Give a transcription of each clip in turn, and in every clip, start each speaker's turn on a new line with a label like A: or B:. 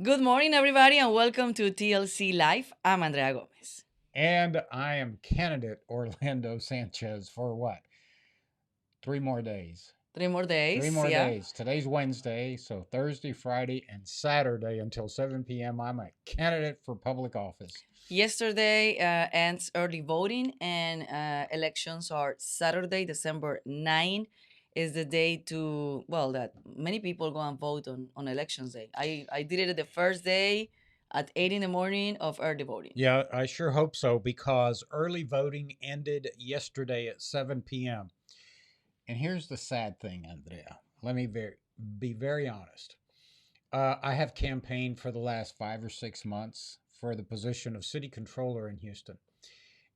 A: Good morning, everybody, and welcome to TLC Live. I'm Andrea Gomez.
B: And I am candidate Orlando Sanchez for what? 3 more days.
A: Three more
B: Three
A: days,
B: more
A: yeah.
B: days. Today's Wednesday, so Thursday, Friday, and Saturday until 7 p.m. I'm a candidate for public office.
A: Yesterday ends early voting, and elections are Saturday, December 9 is the day to, well, that many people go and vote on elections day. I did it the first day at 8 in the morning of early voting.
B: Yeah, I sure hope so because early voting ended yesterday at 7 p.m. And here's the sad thing, Andrea. Let me be very honest. I have campaigned for the last 5 or 6 months for the position of city controller in Houston.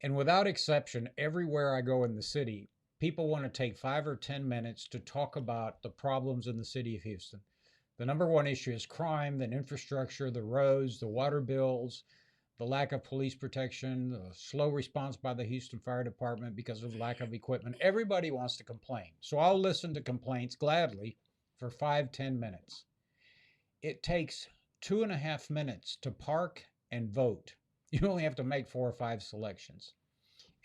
B: And without exception, everywhere I go in the city, people want to take 5 or 10 minutes to talk about the problems in the city of Houston. The number one issue is crime, then infrastructure, the roads, the water bills, the lack of police protection, the slow response by the Houston Fire Department because of lack of equipment. Everybody wants to complain. So I'll listen to complaints gladly for 5, 10 minutes. It takes 2.5 minutes to park and vote. You only have to make 4 or 5 selections.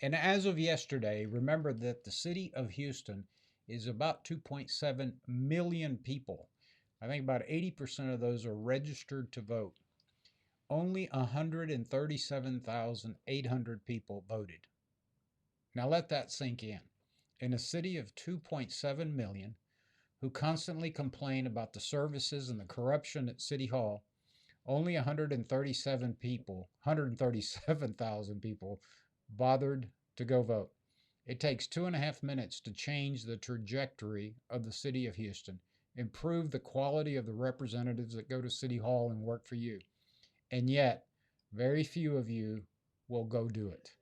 B: And as of yesterday, remember that the city of Houston is about 2.7 million people. I think about 80% of those are registered to vote. Only 137,800 people voted. Now let that sink in. In a city of 2.7 million who constantly complain about the services and the corruption at City Hall, only 137,000 people bothered to go vote. It takes 2.5 minutes to change the trajectory of the city of Houston, improve the quality of the representatives that go to City Hall and work for you. And yet, very few of you will go do it.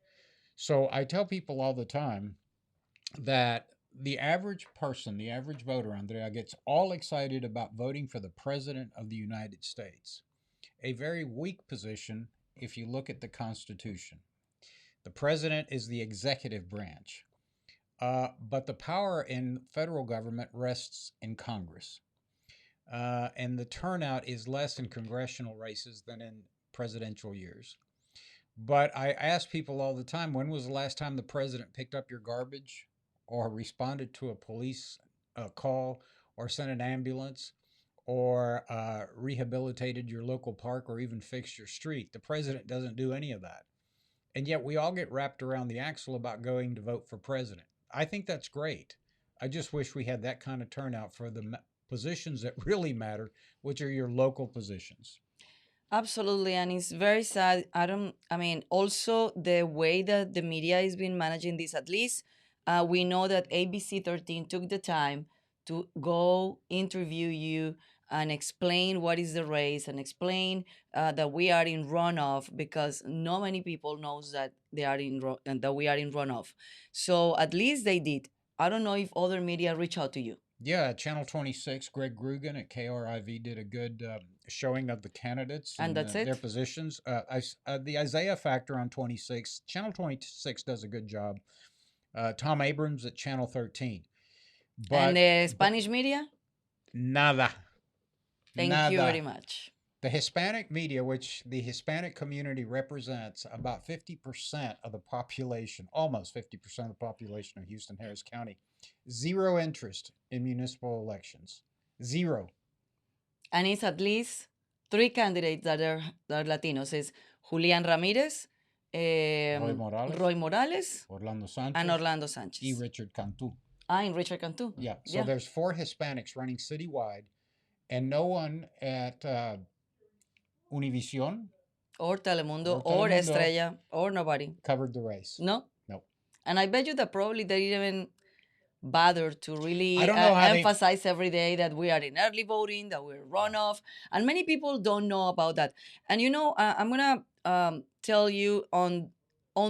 B: So I tell people all the time that the average person, the average voter, Andrea, gets all excited about voting for the President of the United States. A very weak position if you look at the Constitution. The president is the executive branch, but the power in federal government rests in Congress. And the turnout is less in congressional races than in presidential years. But I ask people all the time, when was the last time the president picked up your garbage or responded to a police call or sent an ambulance or rehabilitated your local park or even fixed your street? The president doesn't do any of that. And yet we all get wrapped around the axle about going to vote for president. I think that's great. I just wish we had that kind of turnout for the positions that really matter, which are your local positions.
A: Absolutely, and it's very sad. I mean, also the way that the media is been managing this, at least we know that ABC 13 took the time to go interview you and explain what is the race and explain that we are in runoff because not many people knows that they are and that we are in runoff. So at least they did. I don't know if other media reach out to you.
B: Yeah, Channel 26, Greg Grugan at KRIV did a good showing of the candidates
A: And
B: and
A: that's
B: their
A: it.
B: positions. The Isaiah factor on 26, Channel 26 does a good job. Tom Abrams at Channel 13.
A: And
B: But,
A: the
B: but
A: Spanish media,
B: nada,
A: thank you very
B: nada.
A: much.
B: The Hispanic media, which the Hispanic community represents about 50% of the population, almost 50% of the population of Houston Harris County, zero interest in municipal elections. Zero.
A: And it's at least three candidates that are Latinos. It's Julian Ramirez,
B: Roy Morales,
A: Roy Morales,
B: Orlando
A: and
B: Sanchez,
A: Orlando
B: y
A: Sanchez.
B: Richard Cantu.
A: And Richard Cantu.
B: Yeah, so
A: Yeah.
B: there's four Hispanics running citywide, and no one at Univision
A: Or Telemundo,
B: or
A: or
B: Telemundo
A: Estrella, or nobody.
B: covered the race.
A: No.
B: No.
A: And I bet you that probably they didn't even bother to
B: I
A: really
B: don't know how they.
A: emphasize every day that we are in early voting, that we're
B: Yeah.
A: runoff. And many people don't know about that. And I'm going to tell you on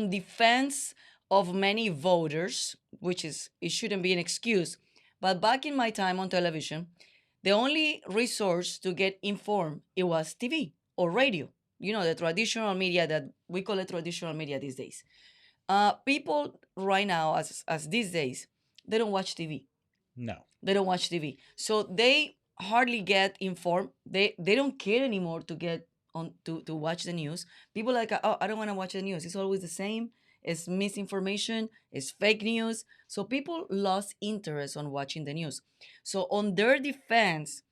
A: defense of many voters, which is, it shouldn't be an excuse. But back in my time on television, the only resource to get informed, it was TV or radio. The traditional media that we call it traditional media these days. People right now, as these days, they don't watch TV.
B: No.
A: They don't watch TV. So they hardly get informed. They don't care anymore to get on to watch the news. People are like, oh, I don't want to watch the news. It's always the same. It's misinformation. It's fake news. So people lost interest on watching the news. So on their defense,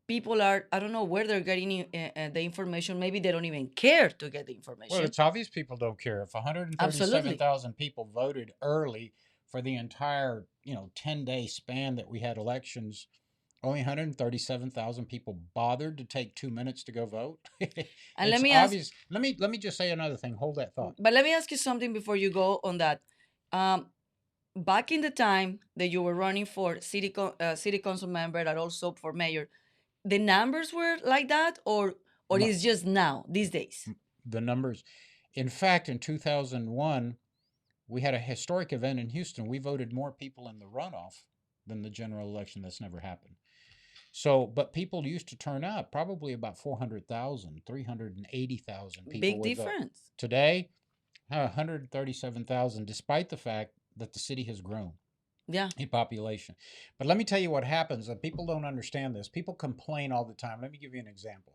A: people are, I don't know where they're getting the information. Maybe they don't even care to get the
B: Well,
A: information.
B: it's obvious people don't care. If
A: Absolutely.
B: 137,000 people voted early for the entire, 10-day span that we had elections, only 137,000 people bothered to take 2 minutes to go vote.
A: And let
B: It's
A: me ask,
B: obvious. Let me just say another thing. Hold that thought.
A: but let me ask you something before you go on that. Um, Back in the time that you were running for city council member and also for mayor, the numbers were like that, or
B: No,
A: is just now these days?
B: the numbers. In fact, in 2001, we had a historic event in Houston. We voted more people in the runoff than the general election. That's never happened. So, but people used to turn out, probably about 400,000, 380,000 people
A: Big
B: would vote.
A: difference.
B: Today, 137,000, despite the fact that the city has grown
A: Yeah.
B: in population. But let me tell you what happens. People don't understand this. People complain all the time. Let me give you an example.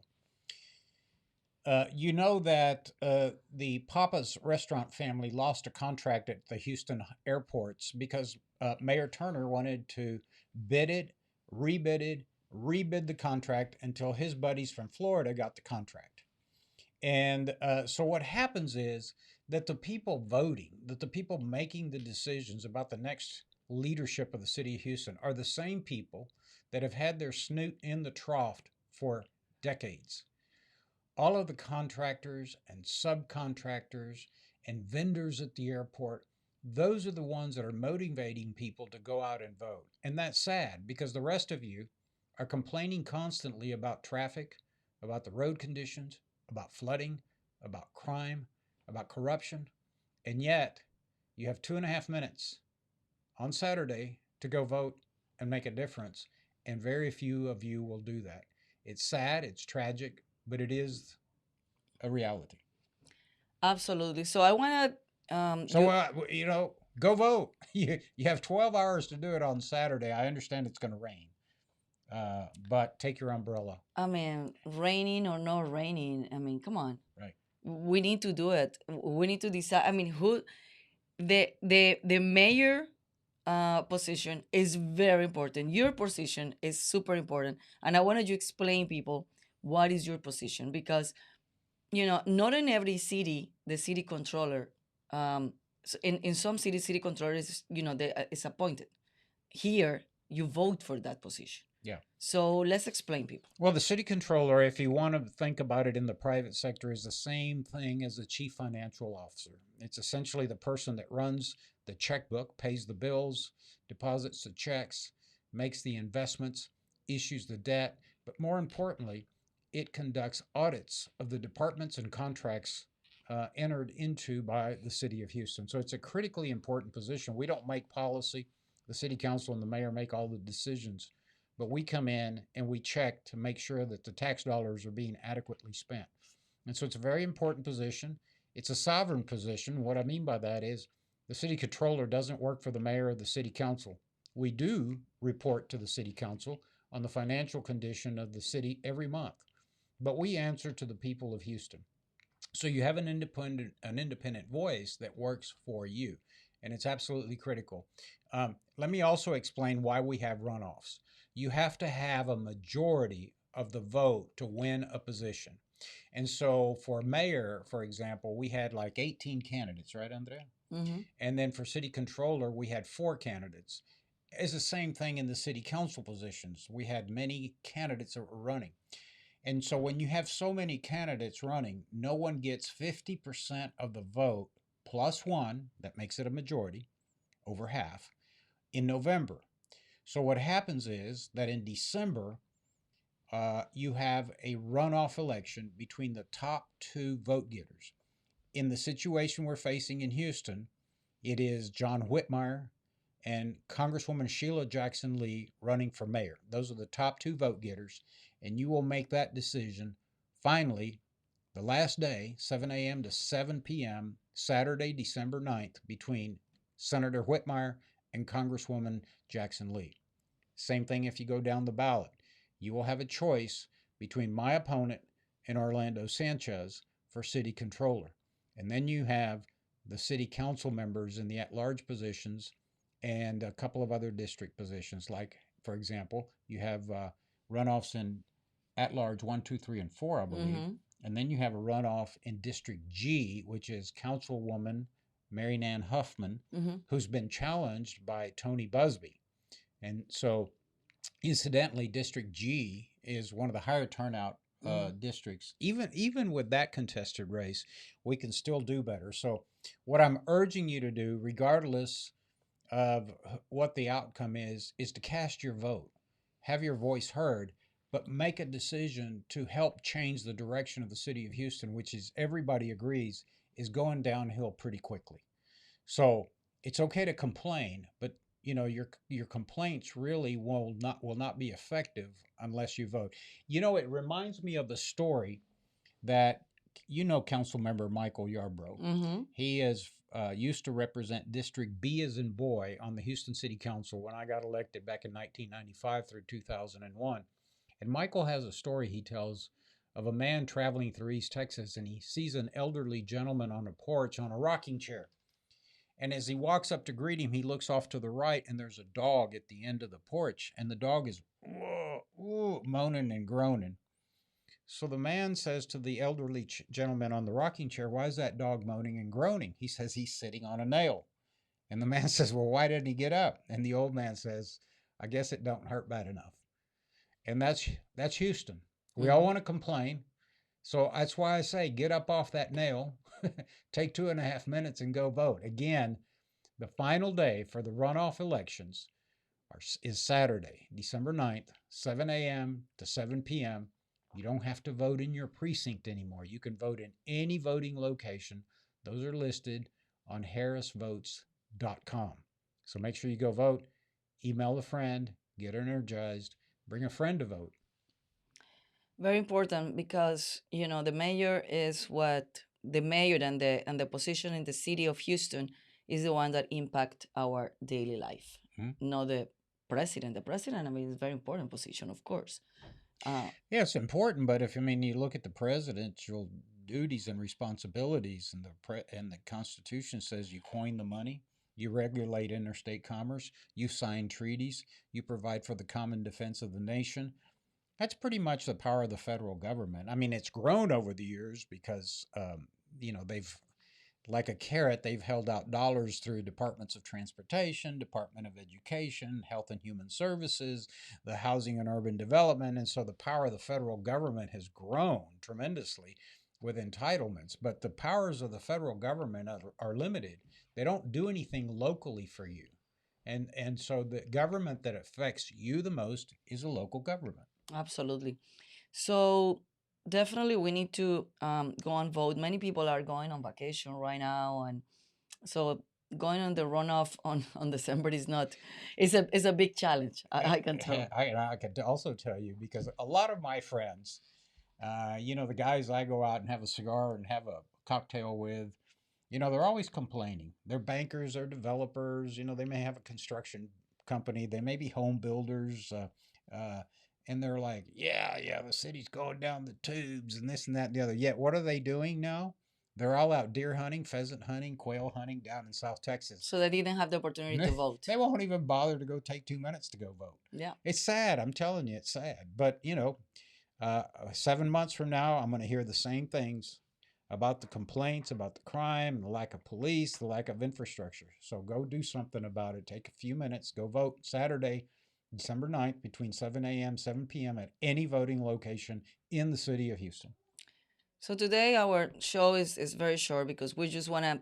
B: You know that the Papa's restaurant family lost a contract at the Houston airports because Mayor Turner wanted to bid it, rebid it, rebid the contract until his buddies from Florida got the contract. And so what happens is that the people voting, that the people making the decisions about the next leadership of the city of Houston are the same people that have had their snoot in the trough for decades. All of the contractors and subcontractors and vendors at the airport, those are the ones that are motivating people to go out and vote. And that's sad because the rest of you are complaining constantly about traffic, about the road conditions, about flooding, about crime, about corruption. And yet, you have 2.5 minutes on Saturday to go vote and make a difference. And very few of you will do that. It's sad, it's tragic, but it is a reality.
A: Absolutely. So I want to
B: So,
A: you
B: go vote. You have 12 hours to do it on Saturday. I understand it's going to rain, but take your umbrella.
A: I mean, raining or not raining, I mean, come on.
B: Right.
A: We need to do it. We need to decide. I mean, who the mayor position is very important. Your position is super important, and I wanted you to explain people what is your position, because not in every city the city controller, in some cities city controller is, is appointed. Here you vote for that position.
B: Yeah.
A: So let's explain people.
B: Well, the city controller, if you want to think about it in the private sector, is the same thing as the chief financial officer. It's essentially the person that runs the checkbook, pays the bills, deposits the checks, makes the investments, issues the debt, but more importantly, it conducts audits of the departments and contracts entered into by the city of Houston. So it's a critically important position. We don't make policy. The city council and the mayor make all the decisions, but we come in and we check to make sure that the tax dollars are being adequately spent. And so it's a very important position. It's a sovereign position. What I mean by that is the city controller doesn't work for the mayor or the city council. We do report to the city council on the financial condition of the city every month, but we answer to the people of Houston. So you have an independent voice that works for you, and it's absolutely critical. Let me also explain why we have runoffs. You have to have a majority of the vote to win a position. And so for mayor, for example, we had like 18 candidates, right, Andrea?
A: Mm-hmm.
B: And then for city controller, we had 4 candidates. It's the same thing in the city council positions. We had many candidates that were running. And so when you have so many candidates running, no one gets 50% of the vote plus one, that makes it a majority, over half, in November. So what happens is that in December, you have a runoff election between the top two vote getters. In the situation we're facing in Houston, it is John Whitmire and Congresswoman Sheila Jackson Lee running for mayor. Those are the top two vote getters, and you will make that decision finally the last day, 7 a.m. to 7 p.m., Saturday, December 9th, between Senator Whitmire and Congresswoman Jackson Lee. Same thing if you go down the ballot. you will have a choice between my opponent and Orlando Sanchez for city controller. And then you have the city council members in the at large positions and a couple of other district positions. Like, for example, you have runoffs in at large one, two, three, and four, I believe.
A: Mm-hmm.
B: And then you have a runoff in District G, which is Councilwoman Mary Nan Huffman,
A: Mm-hmm.
B: who's been challenged by Tony Busby. And so, incidentally, District G is one of the higher turnout
A: Mm-hmm.
B: districts. Even with that contested race, we can still do better. So, what I'm urging you to do, regardless of what the outcome is to cast your vote, have your voice heard, but make a decision to help change the direction of the city of Houston, which is everybody agrees is going downhill pretty quickly. So it's okay to complain, but your complaints really will not be effective unless you vote. It reminds me of the story that Council Member Michael Yarbrough.
A: Mm-hmm.
B: He is used to represent District B as in boy on the Houston City Council when I got elected back in 1995 through 2001. And Michael has a story he tells of a man traveling through East Texas, and he sees an elderly gentleman on a porch on a rocking chair. And as he walks up to greet him, he looks off to the right, and there's a dog at the end of the porch, and the dog is moaning and groaning. So the man says to the elderly gentleman on the rocking chair, "Why is that dog moaning and groaning?" He says, "He's sitting on a nail." And the man says, "Well, why didn't he get up?" And the old man says, "I guess it don't hurt bad enough." And that's Houston. We all
A: Mm-hmm.
B: want to complain. So that's why I say get up off that nail, take 2.5 minutes and go vote. Again, the final day for the runoff elections is Saturday, December 9th, 7 a.m. to 7 p.m. You don't have to vote in your precinct anymore. You can vote in any voting location. Those are listed on harrisvotes.com. So make sure you go vote, email a friend, get energized, bring a friend to vote.
A: Very important because the mayor is what the mayor and the position in the city of Houston is the one that impact our daily life,
B: Hmm?
A: not the president. The president, I mean, is a very important position, of course. Uh,
B: Yeah, it's important, but if you look at the presidential duties and responsibilities, and the Constitution says you coin the money, you regulate interstate commerce, you sign treaties, you provide for the common defense of the nation. That's pretty much the power of the federal government. I mean, it's grown over the years because they've like a carrot, they've held out dollars through departments of transportation, Department of Education, Health and Human Services, the Housing and Urban Development. And so the power of the federal government has grown tremendously with entitlements. But the powers of the federal government are limited. They don't do anything locally for you. And so the government that affects you the most is a local government.
A: Absolutely. So definitely we need to go and vote. Many people are going on vacation right now, and so going on the runoff on December is not. It's a big challenge. I can tell.
B: I can also tell you because a lot of my friends, the guys I go out and have a cigar and have a cocktail with, they're always complaining. They're bankers, they're developers, they may have a construction company, they may be home builders, and they're like, yeah, the city's going down the tubes and this and that and the other. Yet, what are they doing now? They're all out deer hunting, pheasant hunting, quail hunting down in South Texas.
A: So they didn't have the opportunity to vote.
B: They won't even bother to go take 2 minutes to go vote.
A: Yeah.
B: It's sad. I'm telling you, it's sad. But 7 months from now, I'm going to hear the same things about the complaints, about the crime, the lack of police, the lack of infrastructure. So go do something about it. Take a few minutes. Go vote Saturday, December 9th, between 7 a.m. 7 p.m. at any voting location in the city of Houston.
A: So today our show is very short because we just want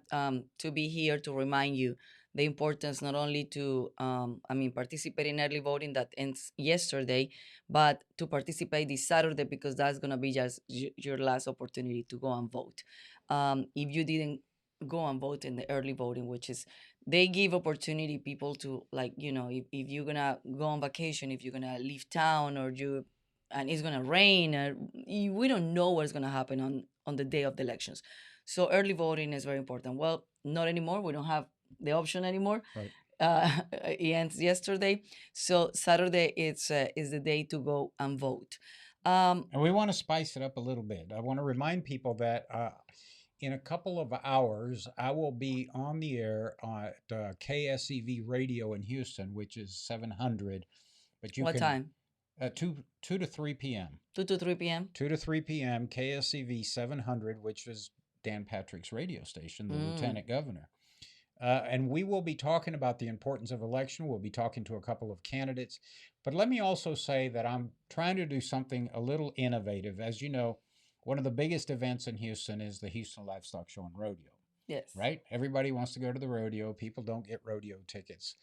A: to be here to remind you the importance not only to participate in early voting that ends yesterday, but to participate this Saturday because that's gonna be just your last opportunity to go and vote. If you didn't go and vote in the early voting, which is they give opportunity people to if you're gonna go on vacation, if you're gonna leave town or you and it's gonna rain. We don't know what's gonna happen on the day of the elections. So early voting is very important. Well, not anymore. We don't have the option anymore.
B: Right.
A: it ends yesterday. So Saturday is the day to go and vote. Um,
B: And we want to spice it up a little bit. I want to remind people that in a couple of hours, I will be on the air at KSEV Radio in Houston, which is 700. But you
A: what
B: can
A: time?
B: 2 to 3 p.m.
A: 2 to 3 p.m.
B: 2 to 3 p.m. KSEV 700, which is Dan Patrick's radio station, the
A: Mm.
B: lieutenant governor. And we will be talking about the importance of election. We'll be talking to a couple of candidates. But let me also say that I'm trying to do something a little innovative. As you know, one of the biggest events in Houston is the Houston Livestock Show and Rodeo,
A: Yes.
B: right? Everybody wants to go to the rodeo. People don't get rodeo tickets.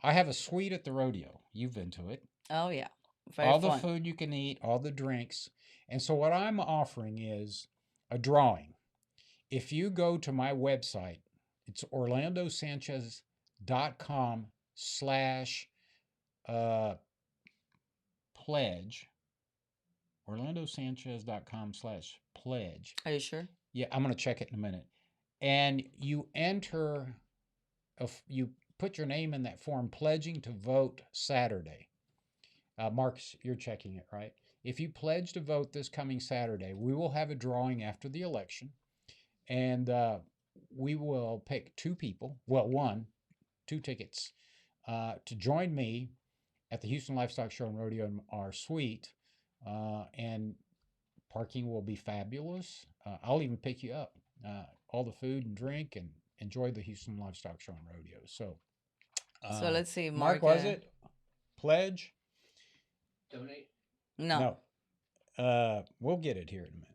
B: I have a suite at the rodeo. You've been to it.
A: Oh yeah, very
B: All the
A: fun.
B: food you can eat, all the drinks. And so, what I'm offering is a drawing. If you go to my website, it's orlandosanchez.com slash pledge. orlandosanchez.com slash pledge.
A: Are you sure?
B: Yeah, I'm going to check it in a minute. And you enter, you put your name in that form, pledging to vote Saturday. Marcus, you're checking it, right? If you pledge to vote this coming Saturday, we will have a drawing after the election. And we will pick two people, well, two tickets to join me at the Houston Livestock Show and Rodeo in our suite. And parking will be fabulous. I'll even pick you up. All the food and drink and enjoy the Houston Livestock Show and Rodeo. So,
A: So let's see,
B: Mark,
A: Mark.
B: was it? Pledge?
C: Donate.
A: No.
B: No. We'll get it here in a minute.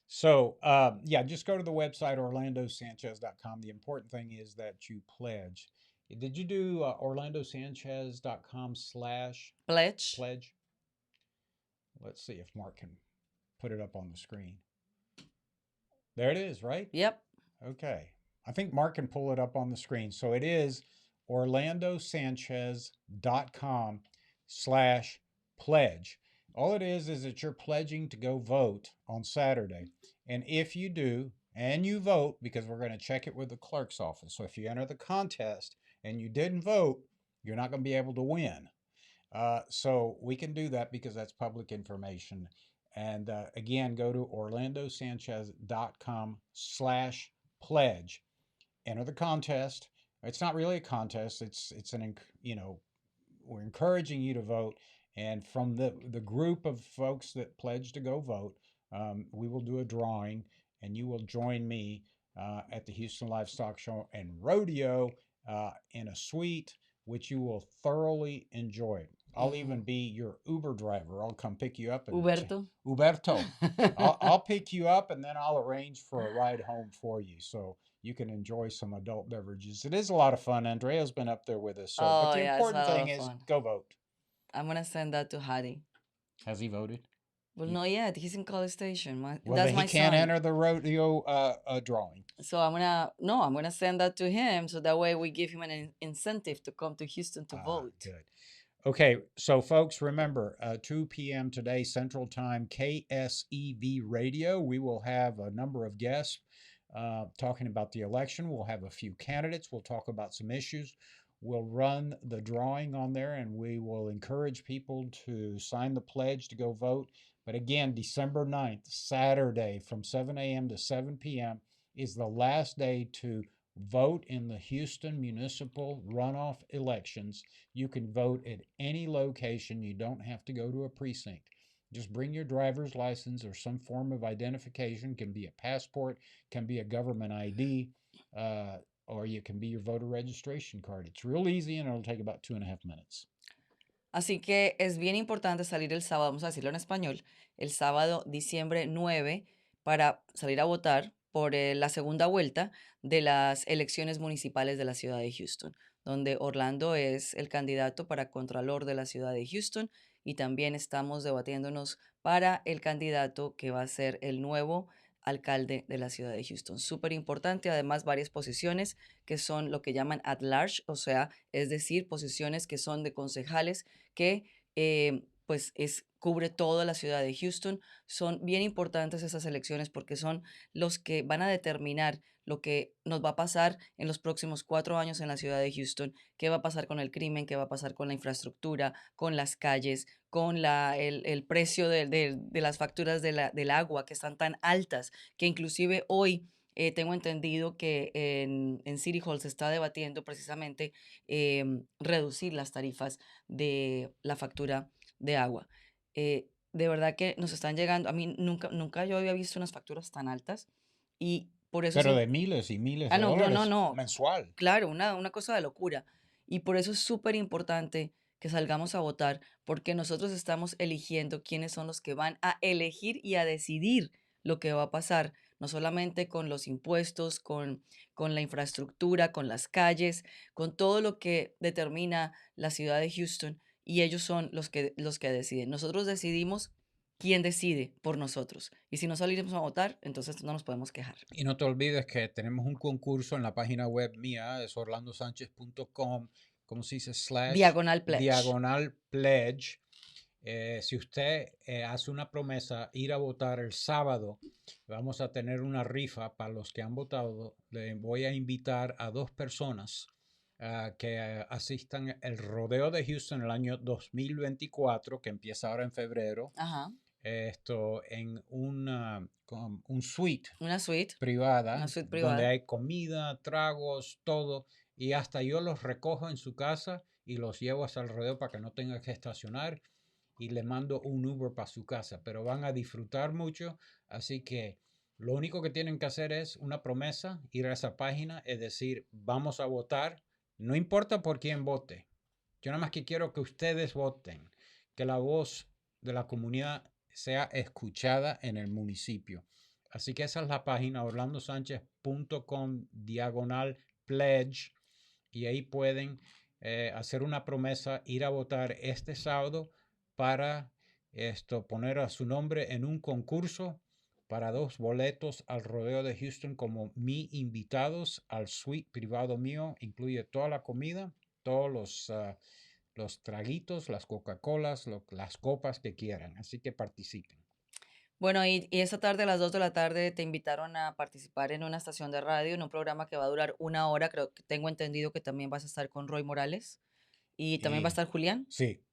B: So, yeah, just go to the website, orlandosanchez.com. The important thing is that you pledge. Did you do orlandosanchez.com slash
A: Pledge.
B: pledge? Let's see if Mark can put it up on the screen. There it is, right?
A: Yep.
B: Okay. I think Mark can pull it up on the screen. So it is orlandosanchez.com slash pledge. All it is that you're pledging to go vote on Saturday. And if you do, and you vote, because we're going to check it with the clerk's office. So if you enter the contest and you didn't vote, you're not going to be able to win. So we can do that because that's public information. And again, go to orlandosanchez.com slash pledge. Enter the contest. It's not really a contest. It's an, we're encouraging you to vote. And from the group of folks that pledge to go vote, we will do a drawing, and you will join me at the Houston Livestock Show and Rodeo in a suite, which you will thoroughly enjoy. I'll even be your Uber driver. I'll come pick you up. And
A: Huberto.
B: I'll pick you up, and then I'll arrange for a ride home for you, so you can enjoy some adult beverages. It is a lot of fun. Andrea's been up there with us. So, but
A: Oh
B: the
A: yeah, it's a
B: important
A: lot
B: thing
A: of
B: is
A: fun.
B: go vote.
A: I'm gonna send that to Hattie.
B: Has he voted?
A: Well, not yet. He's in College Station.
B: Well,
A: that's
B: then
A: my
B: he can't
A: son.
B: enter the rodeo drawing.
A: So I'm gonna send that to him, so that way we give him an incentive to come to Houston to vote.
B: Good. Okay, so folks, remember 2 p.m. today Central Time, KSEV Radio. We will have a number of guests talking about the election. We'll have a few candidates. We'll talk about some issues. We'll run the drawing on there, and we will encourage people to sign the pledge to go vote. But again, December 9th, Saturday, from 7 a.m. to 7 p.m. is the last day to vote in the Houston municipal runoff elections. You can vote at any location. You don't have to go to a precinct. Just bring your driver's license or some form of identification. It can be a passport, can be a government ID, or you can be your voter registration card. It's real easy, and it'll take about 2.5 minutes.
A: Así que es bien importante salir el sábado, vamos a decirlo en español, el sábado diciembre 9 para salir a votar por la segunda vuelta de las elecciones municipales de la ciudad de Houston, donde Orlando es el candidato para Contralor de la ciudad de Houston, y también estamos debatiéndonos para el candidato que va a ser el nuevo alcalde de la ciudad de Houston. Súper importante, además varias posiciones que son lo que llaman at large, o sea, es decir, posiciones que son de concejales que pues cubre toda la ciudad de Houston. Son bien importantes esas elecciones porque son los que van a determinar lo que nos va a pasar en los próximos 4 años en la ciudad de Houston, qué va a pasar con el crimen, qué va a pasar con la infraestructura, con las calles, con el precio de las facturas del agua que están tan altas, que inclusive hoy tengo entendido que en City Hall se está debatiendo precisamente reducir las tarifas de la factura de agua. De verdad que nos están llegando, a mí nunca yo había visto unas facturas tan altas y por eso es,
B: Pero de miles y miles
A: ah,
B: de
A: no, no, no,
B: dólares
A: no,
B: mensual.
A: claro, una cosa de locura. Y por eso es súper importante que salgamos a votar, porque nosotros estamos eligiendo quiénes son los que van a elegir y a decidir lo que va a pasar, no solamente con los impuestos, con la infraestructura, con las calles, con todo lo que determina la ciudad de Houston, y ellos son los que deciden. Nosotros decidimos quién decide por nosotros. Y si no salimos a votar, entonces no nos podemos quejar.
B: Y no te olvides que tenemos un concurso en la página web mía, es orlandosanchez.com, ¿cómo se dice?
A: Diagonal pledge.
B: Diagonal pledge. Si usted hace una promesa ir a votar el sábado, vamos a tener una rifa para los que han votado. Le voy a invitar a 2 personas que asistan al rodeo de Houston el año 2024, que empieza ahora en febrero.
A: Ajá.
B: Esto en un suite
A: Una suite
B: privada, donde
A: privada.
B: hay comida, tragos, todo, y hasta yo los recojo en su casa y los llevo hasta el rodeo para que no tenga que estacionar y le mando un Uber para su casa, pero van a disfrutar mucho, así que lo único que tienen que hacer es una promesa, ir a esa página, es decir, vamos a votar, no importa por quién vote, yo nada más que quiero que ustedes voten, que la voz de la comunidad sea escuchada en el municipio. Así que esa es la página orlandosanchez.com/pledge y ahí pueden hacer una promesa, ir a votar este sábado para poner a su nombre en un concurso para 2 boletos al rodeo de Houston como mi invitados al suite privado mío. Incluye toda la comida, todos los traguitos, las Coca-Colas, las copas que quieran. Así que participen.
A: Bueno, y esta tarde a las 2 de la tarde te invitaron a participar en una estación de radio, en un programa que va a durar 1 hora. Creo que tengo entendido que también vas a estar con Roy Morales y también va a estar Julián.
B: Sí.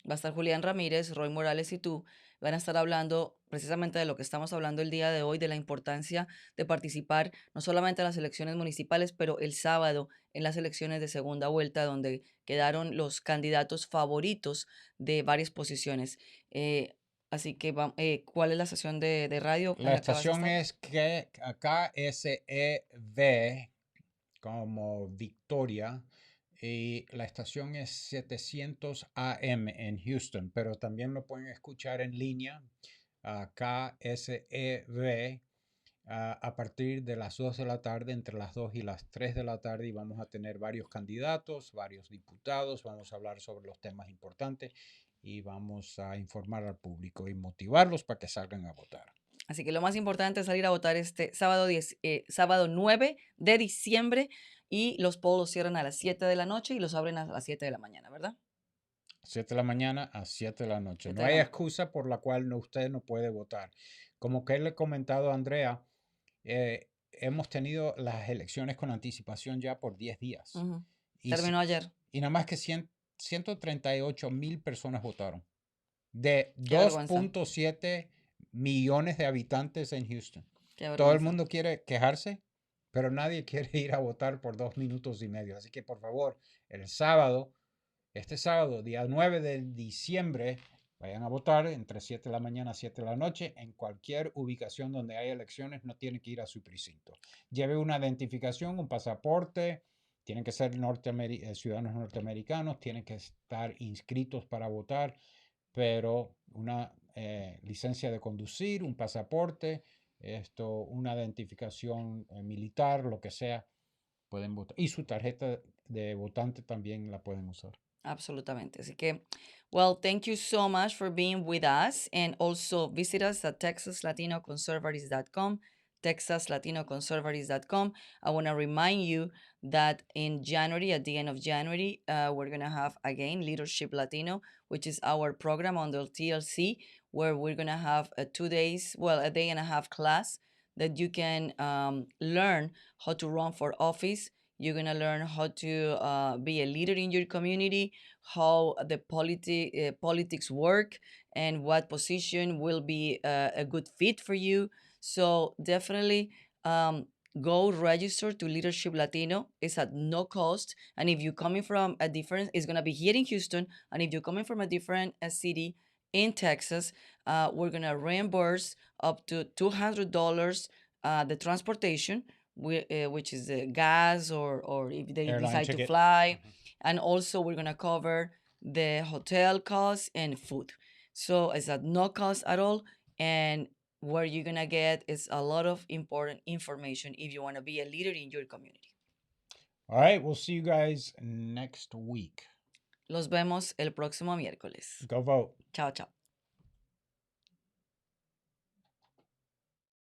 A: Va a estar Julián Ramírez, Roy Morales y tú. Van a estar hablando precisamente de lo que estamos hablando el día de hoy, de la importancia de participar no solamente en las elecciones municipales, pero el sábado en las elecciones de segunda vuelta, donde quedaron los candidatos favoritos de varias posiciones. Así que, ¿cuál es la estación de radio en
B: La
A: la que vas a
B: estación
A: estar?
B: es KSEV como Victoria y la estación es 700 AM en Houston, pero también lo pueden escuchar en línea a KSEV a partir de las 2 de la tarde, entre las 2 y las 3 de la tarde, y vamos a tener varios candidatos, varios diputados, vamos a hablar sobre los temas importantes y vamos a informar al público y motivarlos para que salgan a votar.
A: Así que lo más importante es salir a votar este sábado 9 de diciembre, y los polls los cierran a las 7 de la noche y los abren a las 7 de la mañana, ¿verdad?
B: 7 de la mañana a 7 de la noche.
A: 7
B: No
A: de la
B: hay
A: mañana.
B: excusa por la cual usted no puede votar. Como que le he comentado a Andrea, hemos tenido las elecciones con anticipación ya por 10 días.
A: Ujú.
B: Y,
A: Terminó ayer.
B: y nada más que 138,000 personas votaron. De
A: Qué vergüenza.
B: 2.7 millones de habitantes en Houston.
A: Qué
B: Todo el
A: vergüenza.
B: mundo quiere quejarse, pero nadie quiere ir a votar por 2 minutos y medio. Así que por favor, este sábado, día 9 de diciembre, vayan a votar entre 7 de la mañana a 7 de la noche en cualquier ubicación donde haya elecciones. No tienen que ir a su precinto. Lleve una identificación, un pasaporte. Tienen que ser ciudadanos norteamericanos. Tienen que estar inscritos para votar. Pero una licencia de conducir, un pasaporte, una identificación militar, lo que sea, pueden votar. Y su tarjeta de votante también la pueden usar.
A: Absolutamente. Así que, well, thank you so much for being with us, and also visit us at texaslaTinoConservatives.com, texaslatinoconservatives.com. I want to remind you that in January, at the end of January, we're going to have again Leadership Latino, which is our program under TLC, where we're going to have a 2 days, well, a day and a half class that you can learn how to run for office. You're going to learn how to be a leader in your community, how the politics work, and what position will be a good fit for you. So definitely go register to Leadership Latino. It's at no cost. And if you're coming from a different, it's going to be here in Houston. And if you're coming from a different city in Texas, we're going to reimburse up to $200 the transportation, which is the gas, or if they
B: Airline
A: decide to
B: ticket.
A: fly. And also, we're going to cover the hotel costs and food. So it's at no cost at all. And where you're going to get is a lot of important information if you want to be a leader in your community.
B: All right, we'll see you guys next week.
A: Los vemos el próximo miércoles.
B: Go vote.
A: Chao, chao.